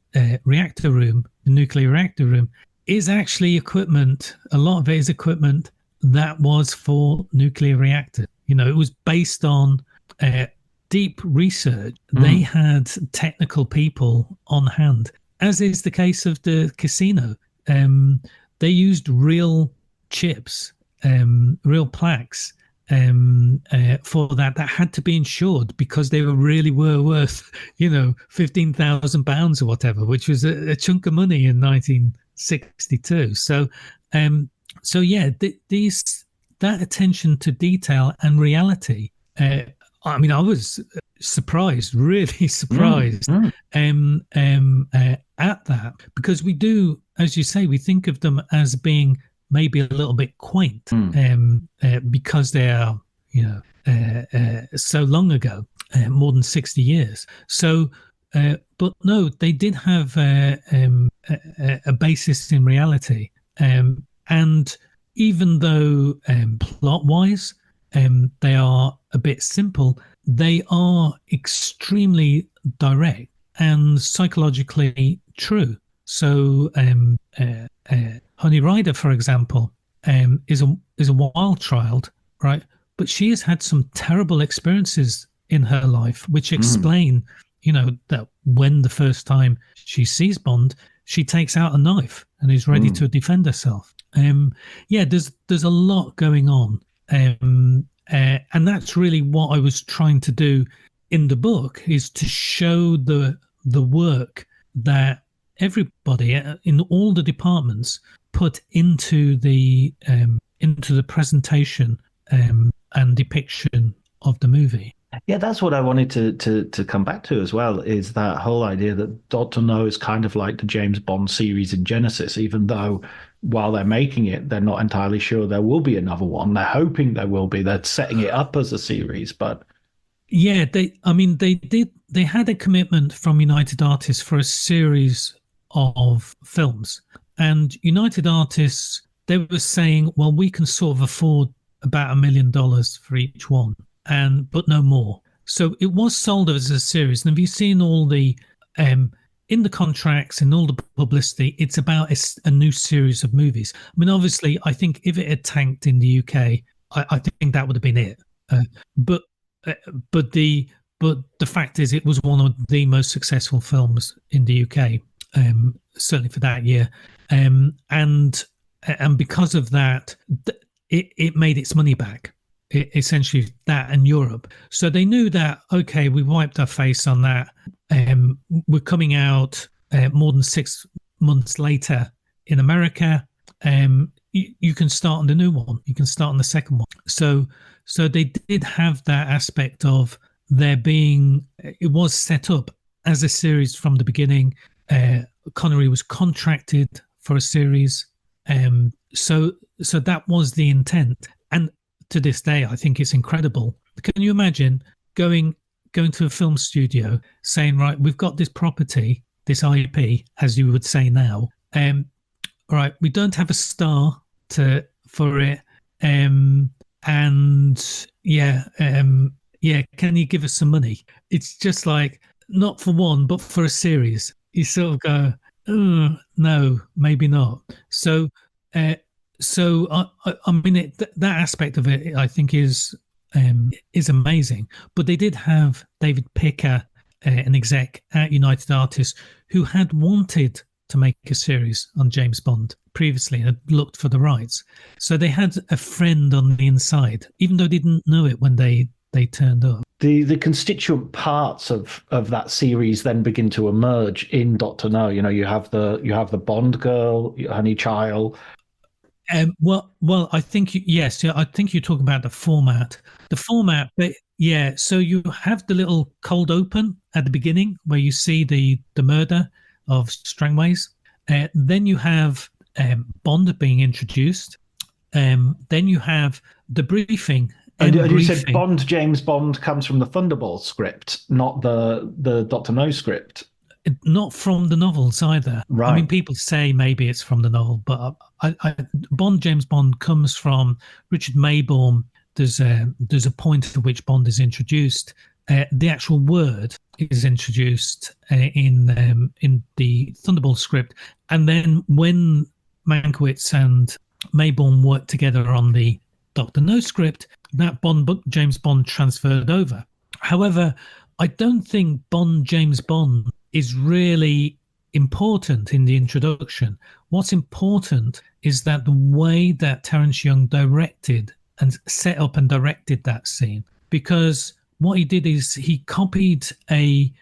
reactor room, the nuclear reactor room, is actually equipment. A lot of it is equipment that was for nuclear reactors. It was based on deep research. They had technical people on hand, as is the case of the casino. They used real chips, real plaques for that had to be insured because they were worth, £15,000 or whatever, which was a chunk of money in 1962. So yeah, that attention to detail and reality. I was surprised, really surprised at that, because we do, as you say, we think of them as being maybe a little bit quaint because they are, so long ago, more than 60 years. So, but no, they did have a basis in reality. And even though plot-wise they are a bit simple, they are extremely direct and psychologically true. So Honey Rider, for example, is a wild child, right? But she has had some terrible experiences in her life, which explain, that when the first time she sees Bond, she takes out a knife and is ready to defend herself. There's a lot going on, and that's really what I was trying to do in the book, is to show the work that everybody in all the departments put into the presentation and depiction of the movie. Yeah, that's what I wanted to come back to as well, is that whole idea that Dr. No is kind of like the James Bond series in Genesis, even though while they're making it, they're not entirely sure there will be another one. They're hoping there will be. They're setting it up as a series, but yeah, they had a commitment from United Artists for a series of films, and United Artists, they were saying, well, we can sort of afford about $1 million for each one, and but no more. So it was sold as a series. And have you seen all the in the contracts and all the publicity? It's about a new series of movies. I mean, obviously, I think if it had tanked in the UK, I think that would have been it. But uh, but the but the fact is, it was one of the most successful films in the UK, certainly for that year, and because of that, it made its money back. Essentially, that and Europe. So they knew that, okay, we wiped our face on that. We're coming out more than 6 months later in America. You can start on the new one. You can start on the second one. So they did have that aspect of there being. It was set up as a series from the beginning. Connery was contracted for a series. So that was the intent. And to this day, I think it's incredible. Can you imagine going to a film studio saying, right, we've got this property, this IP, as you would say now. All right, we don't have a star for it. And can you give us some money? It's just like, not for one, but for a series. You sort of go, oh, no, maybe not. So I mean, that aspect of it, I think, is amazing. But they did have David Picker, an exec at United Artists, who had wanted to make a series on James Bond previously and had looked for the rights. So they had a friend on the inside, even though they didn't know it when they turned up. The constituent parts of that series then begin to emerge in Doctor No. You know, you have the Bond girl, Honey Child. Well, I think yes. I think you're talking about the format. But yeah. So you have the little cold open at the beginning where you see the murder of Strangways. Then you have Bond being introduced. Then you have the briefing. And you said James Bond comes from the Thunderball script, not the Doctor No script. Not from the novels either. Right. I mean, people say maybe it's from the novel, but James Bond comes from Richard Maybaum. There's a point at which Bond is introduced. The actual word is introduced in the Thunderball script, and then when Mankiewicz and Maybaum worked together on the Doctor No script, that James Bond transferred over. However, I don't think James Bond is really important in the introduction. What's important is that the way that Terence Young directed and set up and directed that scene, because what he did is he copied a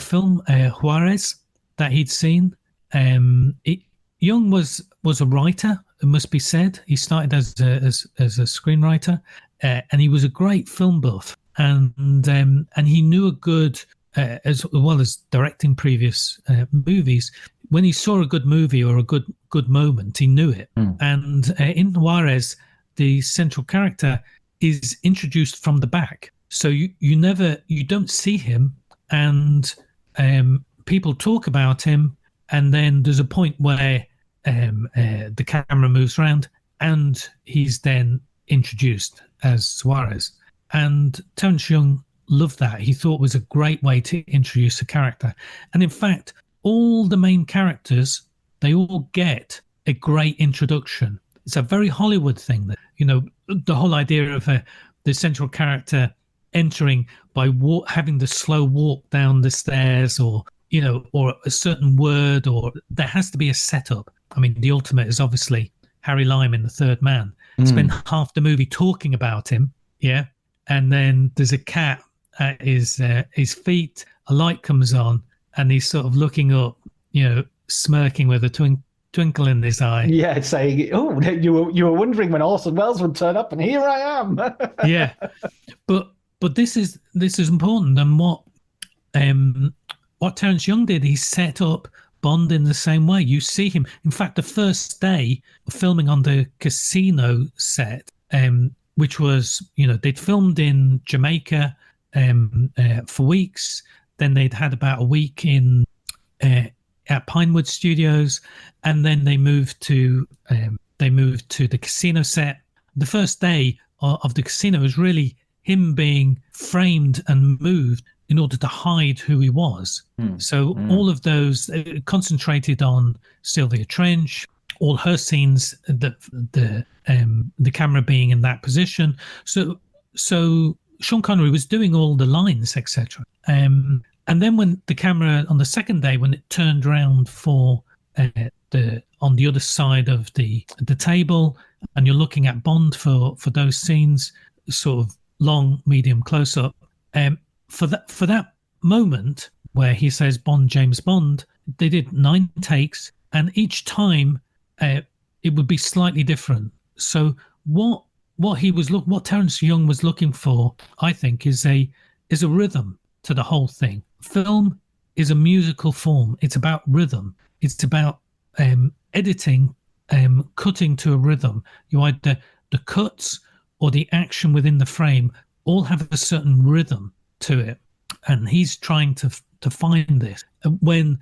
film, Juarez, that he'd seen. Young was a writer, it must be said. He started as a screenwriter, and he was a great film buff, and he knew a good. As well as directing previous movies, when he saw a good movie or a good moment, he knew it. And in Juarez, the central character is introduced from the back, so you don't see him, and people talk about him, and then there's a point where the camera moves around, and he's then introduced as Suarez. And Terence Young loved that. He thought it was a great way to introduce a character. And in fact, all the main characters, they all get a great introduction. It's a very Hollywood thing that, the whole idea of the central character entering by having the slow walk down the stairs, or a certain word, or there has to be a setup. I mean, the ultimate is obviously Harry Lime in The Third Man. Spend half the movie talking about him, yeah, and then there's a cat at his feet, a light comes on, and he's sort of looking up, smirking with a twinkle in his eye. Yeah, saying, "Oh, you were wondering when Orson Welles would turn up, and here I am." Yeah, but this is important, and what Terence Young did, he set up Bond in the same way. You see him. In fact, the first day filming on the casino set, which was, they'd filmed in Jamaica for weeks. Then they'd had about a week in at Pinewood Studios, and then they moved to the casino set. The first day of the casino is really him being framed and moved in order to hide who he was. So all of those concentrated on Sylvia Trench, all her scenes, the camera being in that position. So Sean Connery was doing all the lines, etc. And then when the camera on the second day, when it turned around for on the other side of the table, and you're looking at Bond for those scenes, sort of long, medium, close up. For that moment where he says Bond, James Bond, they did 9 takes, and each time it would be slightly different. So what Terence Young was looking for, I think, is a rhythm to the whole thing. Film is a musical form. It's about rhythm. It's about editing, cutting to a rhythm. You either the cuts or the action within the frame all have a certain rhythm to it, and he's trying to find this. When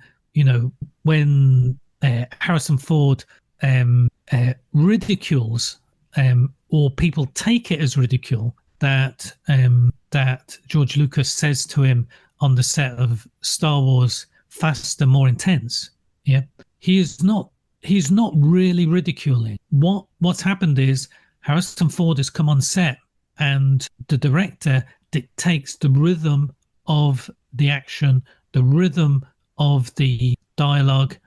Harrison Ford ridicules or people take it as ridicule that George Lucas says to him on the set of Star Wars, faster, more intense. Yeah, he's not really ridiculing. What's happened is Harrison Ford has come on set, and the director dictates the rhythm of the action, the rhythm of the dialogue,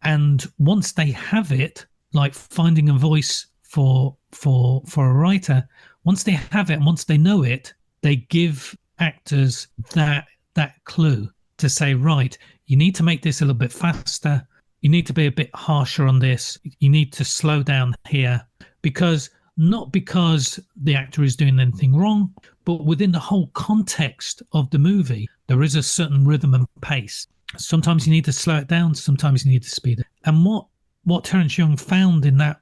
and once they have it, like finding a voice for a writer, once they have it and once they know it, they give actors that clue to say, right, you need to make this a little bit faster, you need to be a bit harsher on this, you need to slow down here, not because the actor is doing anything wrong, but within the whole context of the movie, there is a certain rhythm and pace. Sometimes you need to slow it down, sometimes you need to speed it. And what Terence Young found in that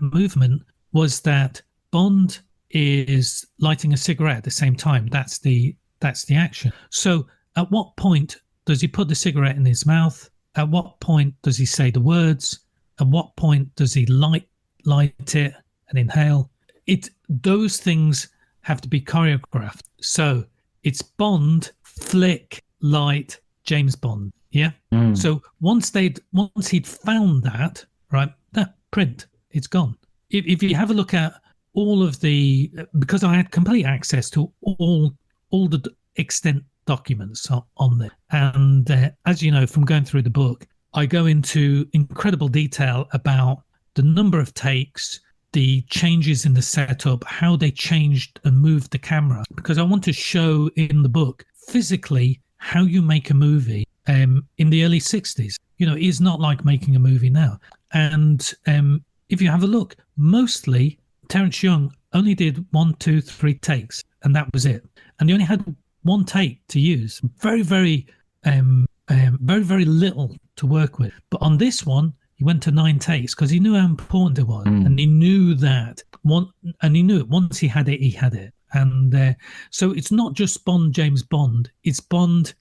movement was that Bond is lighting a cigarette at the same time. That's the action. So at what point does he put the cigarette in his mouth? At what point does he say the words? At what point does he light it and inhale? Those things have to be choreographed. So it's Bond, flick, light, James Bond. Yeah. So once he'd found that, right, that print, it's gone. If you have a look at all of because I had complete access to all the extant documents on there, and as you know from going through the book, I go into incredible detail about the number of takes, the changes in the setup, how they changed and moved the camera, because I want to show in the book physically how you make a movie in the early 60s. It's not like making a movie now. And if you have a look, mostly Terence Young only did 1, 2, 3 takes, and that was it. And he only had 1 take to use. Very, very, very, very little to work with. But on this one, he went to 9 takes because he knew how important it was, and he knew that and he knew it. Once he had it, he had it. And so it's not just Bond, James Bond. It's Bond,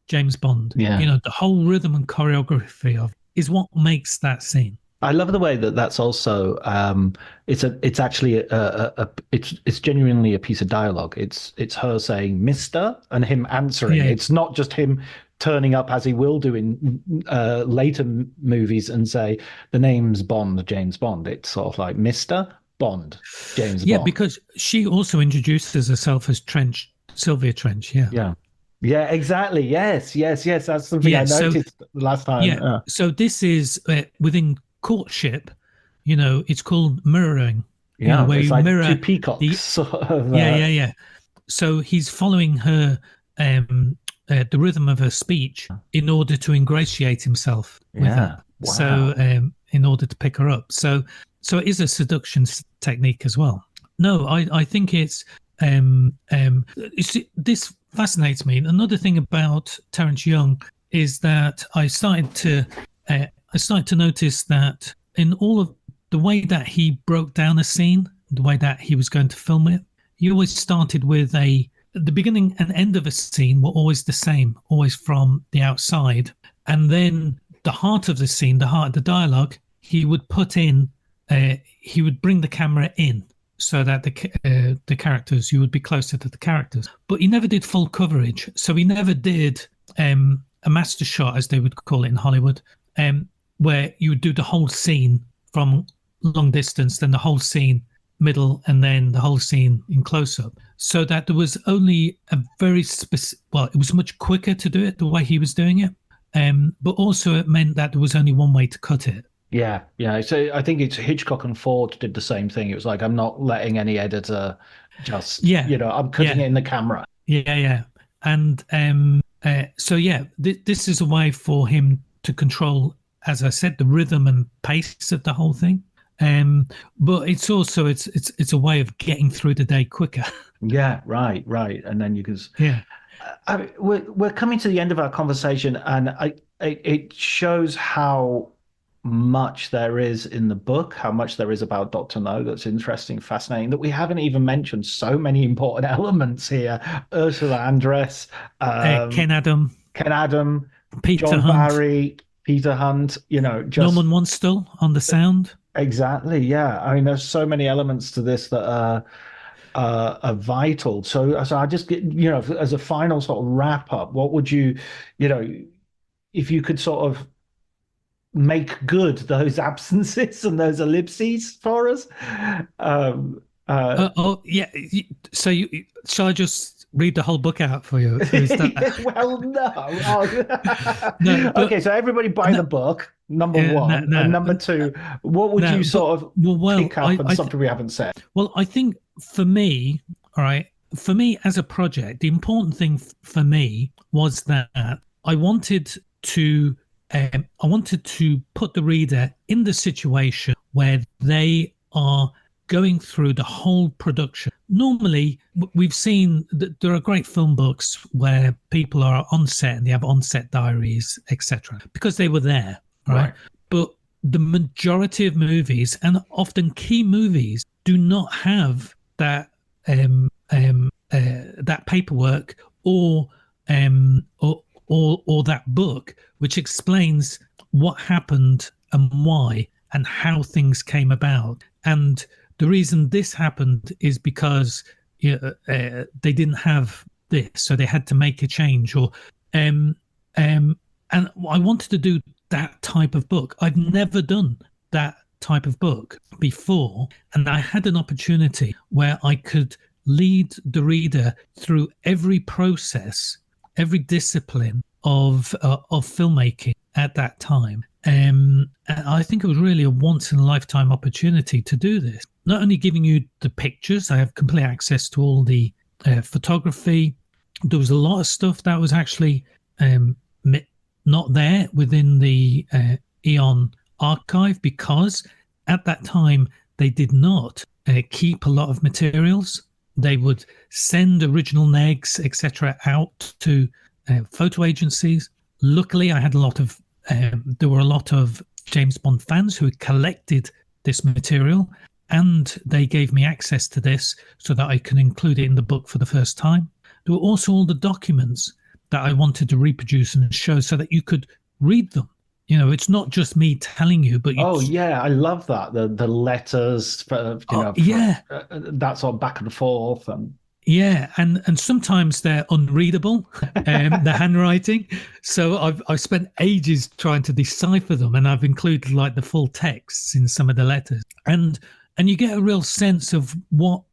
James Bond. Yeah. The whole rhythm and choreography of is what makes that scene. I love the way that's also it's actually it's genuinely a piece of dialogue. It's her saying "Mister" and him answering. Yeah. It's not just him turning up, as he will do in later movies, and say the name's Bond, James Bond. It's sort of like Mister Bond, James Bond. Yeah, because she also introduces herself as Sylvia Trench. Yeah. Yeah, exactly. Yes. That's something I noticed last time. Yeah. So this is within courtship, it's called mirroring. Yeah, where it's you like mirror 2 peacocks. Sort of, yeah. So he's following her, the rhythm of her speech in order to ingratiate himself with her. Wow. So in order to pick her up. So it is a seduction technique as well. No, I think it's this fascinates me. Another thing about Terence Young is that I started to notice that in all of the way that he broke down a scene, the way that he was going to film it, he always started with the beginning and end of a scene were always the same, always from the outside. And then the heart of the scene, the heart of the dialogue, he would put in he would bring the camera in so that the characters, you would be closer to the characters. But he never did full coverage, so he never did a master shot, as they would call it in Hollywood, where you would do the whole scene from long distance, then the whole scene middle, and then the whole scene in close up. So that there was only a very specific. Well, it was much quicker to do it the way he was doing it, but also it meant that there was only one way to cut it. Yeah, yeah. So I think it's Hitchcock and Ford did the same thing. It was like, I'm not letting any editor just, Yeah, I'm cutting yeah, it in the camera. yeah. And so yeah, this is a way for him to control, as I said, the rhythm and pace of the whole thing. But it's also it's a way of getting through the day quicker. Yeah, right. And then you can. Yeah. We're coming to the end of our conversation, and it shows how much there is in the book, how much there is about Dr. No that's interesting, fascinating, that we haven't even mentioned so many important elements here. Ursula Andress, Ken Adam, Ken Adam, Peter John Hunt, Barry, Peter Hunt, just Norman Wanstall on the sound. exactly. Yeah. I mean, there's so many elements to this that are vital. So I just get, as a final sort of wrap up, what would if you could sort of make good those absences and those ellipses for us? Yeah. So shall I just read the whole book out for you? Well, no. No, but, okay, so everybody buy the book, number one. And number two, what would you sort of pick up and something we haven't said? Well, I think for me, all right, for me as a project, the important thing for me was that I wanted to put the reader in the situation where they are going through the whole production. Normally, we've seen that there are great film books where people are on set and they have on-set diaries, etc., because they were there, right? But the majority of movies, and often key movies, do not have that that paperwork or that book which explains what happened and why and how things came about. And the reason this happened is because they didn't have this, so they had to make a change. And I wanted to do that type of book. I've never done that type of book before, and I had an opportunity where I could lead the reader through every process, every discipline of filmmaking at that time. And I think it was really a once in a lifetime opportunity to do this. Not only giving you the pictures, I have complete access to all the photography. There was a lot of stuff that was actually not there within the Eon archive, because at that time they did not keep a lot of materials. They would send original negs, etc., out to photo agencies. Luckily, I had there were a lot of James Bond fans who had collected this material, and they gave me access to this so that I can include it in the book for the first time. There were also all the documents that I wanted to reproduce and show so that you could read them. It's not just me telling you, but I love that, the letters for that sort of back and forth. And and sometimes they're unreadable, the handwriting. So I've spent ages trying to decipher them, and I've included like the full texts in some of the letters, and you get a real sense of what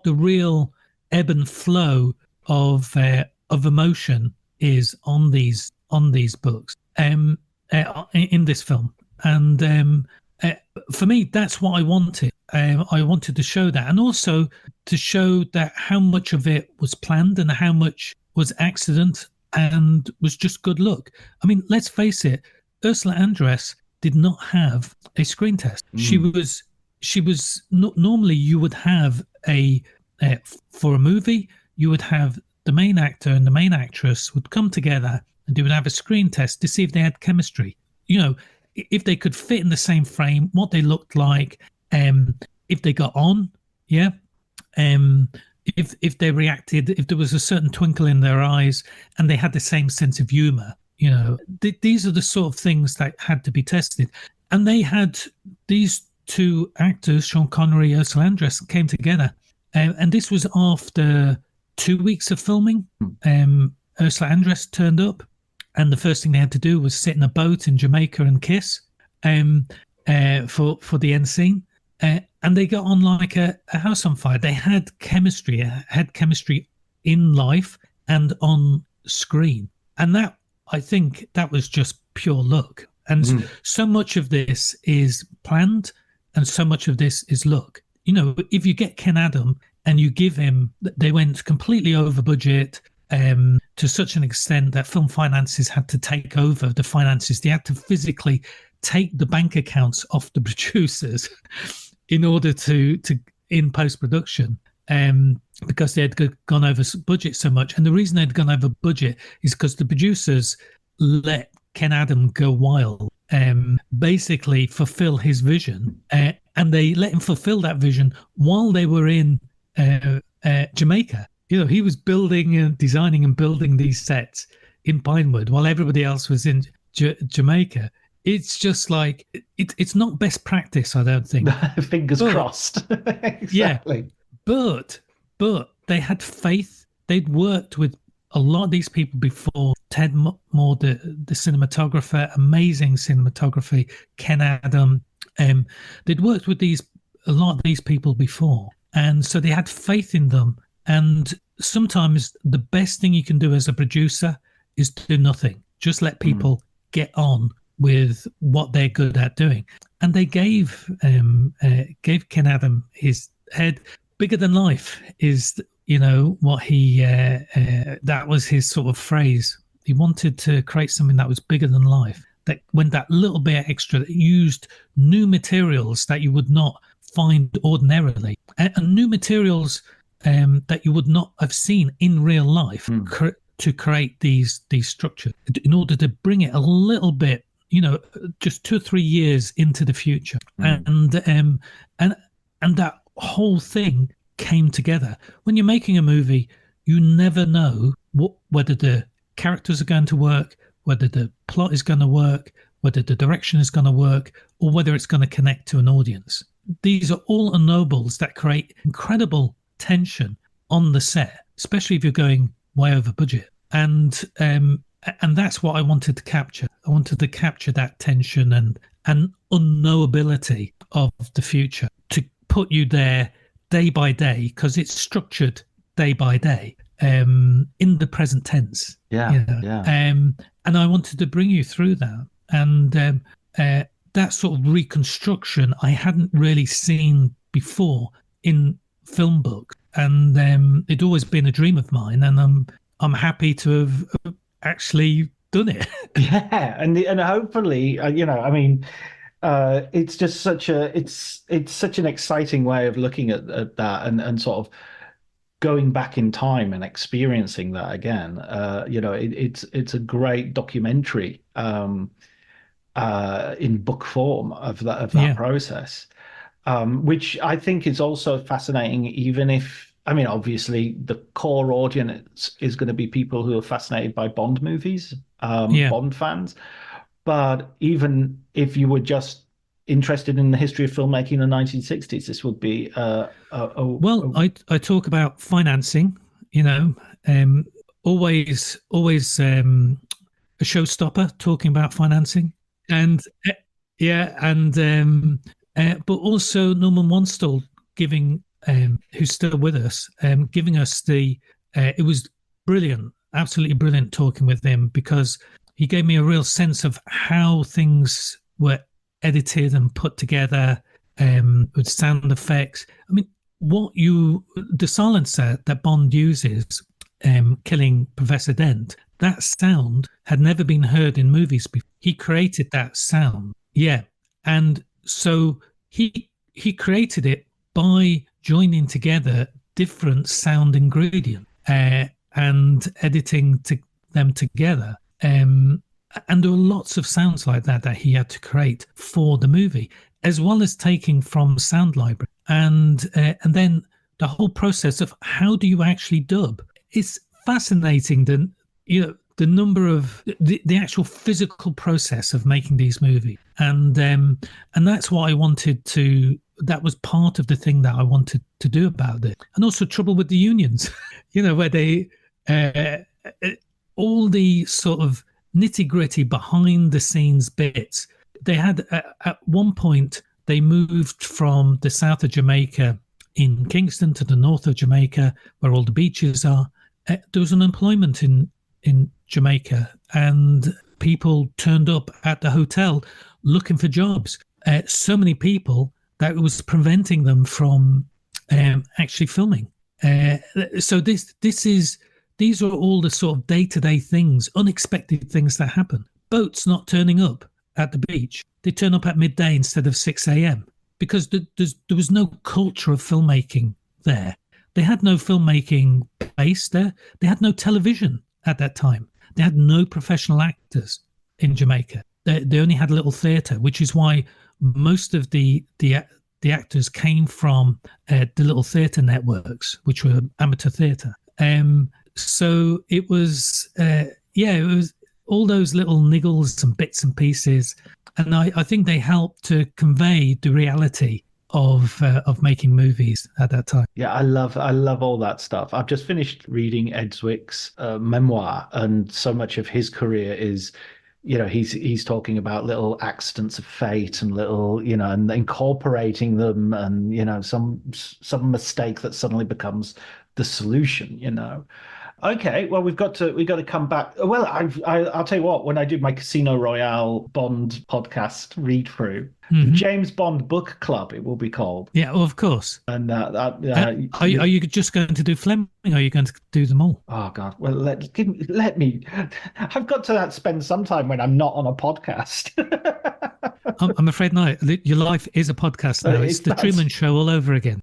the real ebb and flow of emotion is on these books, in this film. And for me, that's what I wanted. I wanted to show that, and also to show that how much of it was planned and how much was accident and was just good luck. I mean, let's face it, Ursula Andress did not have a screen test. She was normally you would have for a movie, you would have the main actor and the main actress would come together and they would have a screen test to see if they had chemistry. If they could fit in the same frame, what they looked like, if they got on, if they reacted, if there was a certain twinkle in their eyes and they had the same sense of humor. These are the sort of things that had to be tested. And they had these two actors, Sean Connery, Ursula Andress, came together, and this was after 2 weeks of filming. Ursula Andress turned up, and the first thing they had to do was sit in a boat in Jamaica and kiss for the end scene. And they got on like a house on fire. They had chemistry in life and on screen. And that, I think, that was just pure luck. And so much of this is planned and so much of this is luck. You know, if you get Ken Adam and you give him, they went completely over budget to such an extent that film finances had to take over the finances. They had to physically take the bank accounts off the producers in order to in post-production, because they had gone over budget so much. And the reason they'd gone over budget is because the producers let Ken Adam go wild, basically fulfill his vision, and they let him fulfill that vision while they were in Jamaica. You know, he was building and designing and building these sets in Pinewood while everybody else was in Jamaica. It's just like it's not best practice, I don't think. Fingers crossed. Exactly. Yeah, but they had faith. They'd worked with a lot of these people before. Ted Moore, the cinematographer, amazing cinematography. Ken Adam, they'd worked with a lot of these people before, and so they had faith in them. And sometimes the best thing you can do as a producer is do nothing. Just let people get on with what they're good at doing. And they gave Ken Adam his head. Bigger than life is, you know, what he that was his sort of phrase. He wanted to create something that was bigger than life, that went that little bit extra, that used new materials that you would not find ordinarily, and new materials that you would not have seen in real life to create these structures, in order to bring it a little bit, you know, just 2 or 3 years into the future. And that whole thing came together. When you're making a movie, you never know whether the characters are going to work, whether the plot is going to work, whether the direction is going to work, or whether it's going to connect to an audience. These are all unknowables that create incredible tension on the set, especially if you're going way over budget. And that's what I wanted to capture. I wanted to capture that tension and unknowability of the future, to put you there day by day, because it's structured day by day, in the present tense. And I wanted to bring you through that. And that sort of reconstruction I hadn't really seen before in film books. And it'd always been a dream of mine, and I'm happy to have actually done it. Yeah, and hopefully, you know, I mean, it's just such an exciting way of looking at that, and sort of going back in time and experiencing that again. You know, it's a great documentary in book form of that process, which I think is also fascinating, even if, I mean, obviously the core audience is going to be people who are fascinated by Bond movies, Bond fans. But even if you were just interested in the history of filmmaking in the 1960s, this would be I talk about financing, you know, always a showstopper talking about financing, and but also Norman Wanstall giving, who's still with us, giving us it was brilliant, absolutely brilliant talking with him, because he gave me a real sense of how things were edited and put together, with sound effects. I mean, the silencer that Bond uses, killing Professor Dent, that sound had never been heard in movies before. He created that sound. Yeah. And so he created it by joining together different sound ingredients, and editing them together. And there were lots of sounds like that he had to create for the movie, as well as taking from sound library. And then the whole process of how do you actually dub is fascinating. You know, the number of the actual physical process of making these movies, and that's what I wanted to. That was part of the thing that I wanted to do about it, and also trouble with the unions, where they all the sort of nitty gritty behind the scenes bits. They had at one point they moved from the south of Jamaica in Kingston to the north of Jamaica, where all the beaches are. There was unemployment in Jamaica, and people turned up at the hotel looking for jobs. So many people that it was preventing them from actually filming. So these are all the sort of day-to-day things, unexpected things that happen. Boats not turning up at the beach. They turn up at midday instead of 6 a.m. because there was no culture of filmmaking there. They had no filmmaking base there. They had no television at that time. They had no professional actors in Jamaica. They only had a little theatre, which is why most of the actors came from the little theatre networks, which were amateur theatre. So it was, it was all those little niggles and bits and pieces, and I think they helped to convey the reality of making movies at that time. Yeah, I love all that stuff. I've just finished reading Ed Zwick's memoir, and so much of his career is, he's talking about little accidents of fate and little, and incorporating them, and some mistake that suddenly becomes the solution. Okay, well, we've got to come back. Well, I'll tell you what. When I did my Casino Royale Bond podcast read through, James Bond Book Club, it will be called. Yeah, well, of course. And are you just going to do Fleming? Or are you going to do them all? Oh God! Well, let me. I've got to spend some time when I'm not on a podcast. I'm afraid not. Your life is a podcast now. It's the Truman Show all over again.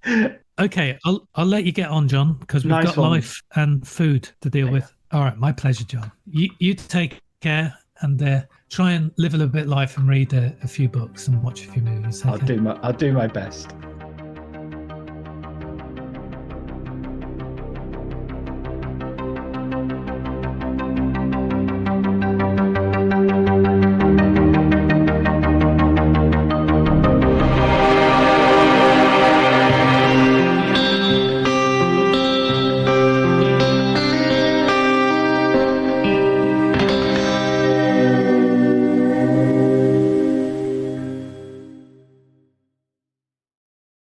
Okay, I'll let you get on, John, because we've got life and food to deal with. All right, my pleasure, John. You take care and try and live a little bit life and read a few books and watch a few movies. Okay? I'll do my best.